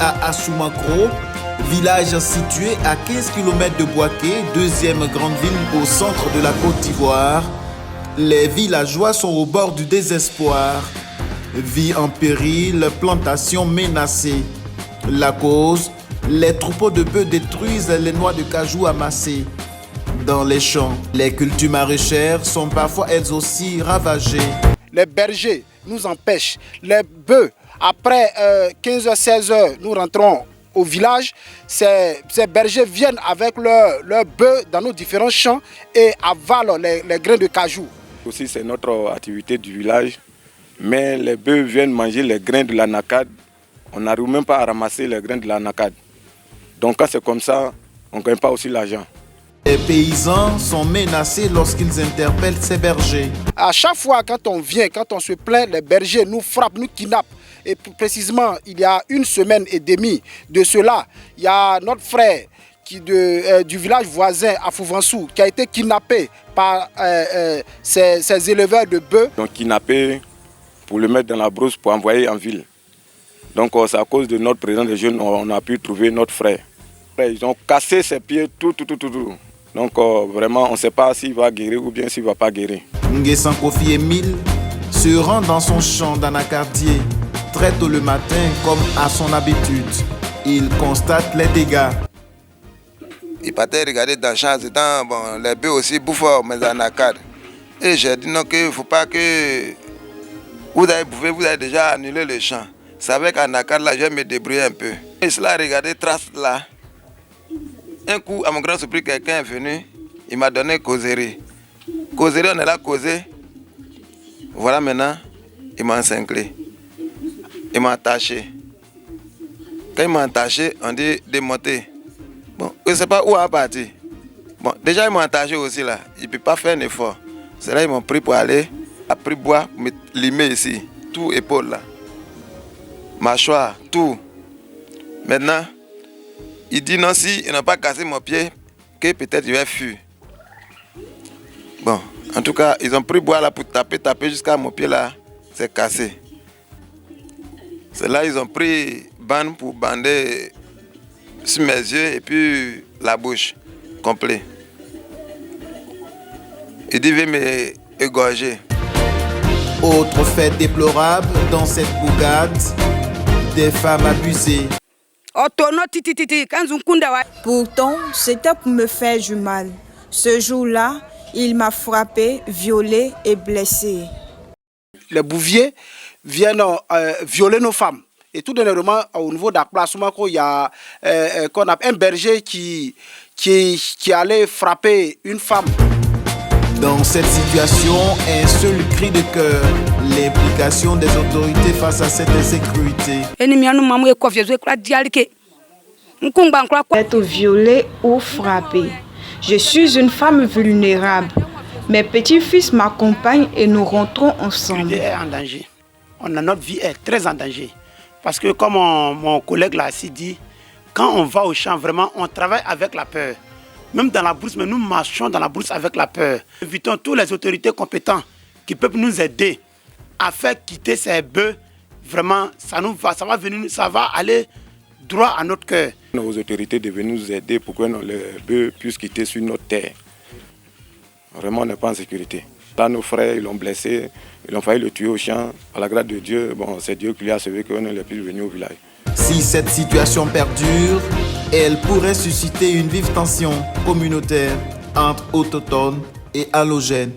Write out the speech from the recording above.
à Assoumakro, village situé à 15 km de Bouaké, deuxième grande ville au centre de la Côte d'Ivoire. Les villageois sont au bord du désespoir. Vie en péril, plantation menacée. La cause, les troupeaux de bœufs détruisent les noix de cajou amassées. Dans les champs, les cultures maraîchères sont parfois elles aussi ravagées. Les bergers nous empêchent. Les bœufs, après 15h, 16h, nous rentrons au village. Ces bergers viennent avec leurs bœufs dans nos différents champs et avalent les grains de cajou. Aussi, c'est notre activité du village, mais les bœufs viennent manger les grains de l'anacade. On n'arrive même pas à ramasser les grains de l'anacade. Donc quand c'est comme ça, on ne gagne pas aussi l'argent. Les paysans sont menacés lorsqu'ils interpellent ces bergers. À chaque fois quand on vient, quand on se plaint, les bergers nous frappent, nous kidnappent. Et plus précisément, il y a 1 semaine et demie de cela, il y a notre frère du village voisin à Fouvansou qui a été kidnappé par ces éleveurs de bœufs. Donc kidnappé pour le mettre dans la brousse pour envoyer en ville. Donc c'est à cause de notre présence des jeunes on a pu trouver notre frère. Ils ont cassé ses pieds, tout. Donc vraiment on ne sait pas s'il va guérir ou bien s'il ne va pas guérir. Nguessan Kofi Emile se rend dans son champ d'anacardier très tôt le matin comme à son habitude. Il constate les dégâts. Il partait regarder dans le champ, bon, les bœufs aussi bouffent mes anacardes. Et j'ai dit non, qu'il ne faut pas que vous avez bouffé, vous avez déjà annulé le champ. C'est avec anacarde là, je vais me débrouiller un peu. Et cela a regardé trace là. Un coup, à mon grand surprise, quelqu'un est venu, il m'a donné causerie. Causerie, on est là causé. Voilà maintenant, il m'a encinglé. Il m'a attaché. Quand il m'a attaché, on dit démonter. Bon, je ne sais pas où on va partir. Bon, déjà, ils m'ont attaché aussi là. Il ne peut pas faire un effort. C'est là qu'ils m'ont pris pour aller. Après bois, me limer ici. Tout épaule là. Mâchoire, tout. Maintenant, il dit non, si il n'a pas cassé mon pied, que peut-être il va fuir. Bon, en tout cas, ils ont pris bois là pour taper jusqu'à mon pied là. C'est cassé. C'est là qu'ils ont pris bande pour bander sur mes yeux et puis la bouche complète. Il dit, il veut m'égorger. Autre fait déplorable dans cette bougade, des femmes abusées. Pourtant, c'était pour me faire du mal. Ce jour-là, il m'a frappé, violé et blessé. Les bouviers viennent violer nos femmes. Et tout dernièrement, au niveau d'Assoumakro, il y a un berger qui allait frapper une femme. Dans cette situation, un seul cri de cœur, l'implication des autorités face à cette insécurité. Être violée ou frappée. Je suis une femme vulnérable. Mes petits-fils m'accompagnent et nous rentrons ensemble. Notre vie est en danger. Notre vie est très en danger. Parce que comme mon collègue l'a aussi dit, quand on va au champ, vraiment, on travaille avec la peur. Même dans la brousse, mais nous marchons dans la brousse avec la peur. Invitons toutes les autorités compétentes qui peuvent nous aider à faire quitter ces bœufs. Vraiment, ça va aller droit à notre cœur. Nos autorités devaient nous aider pour que les bœufs puissent quitter sur notre terre. Vraiment, on n'est pas en sécurité. Tant nos frères, ils l'ont blessé, ils ont failli le tuer au champ. À la grâce de Dieu, bon, c'est Dieu qui lui a sauvé qu'on ne plus venu au village. Si cette situation perdure, elle pourrait susciter une vive tension communautaire entre autochtones et allogènes.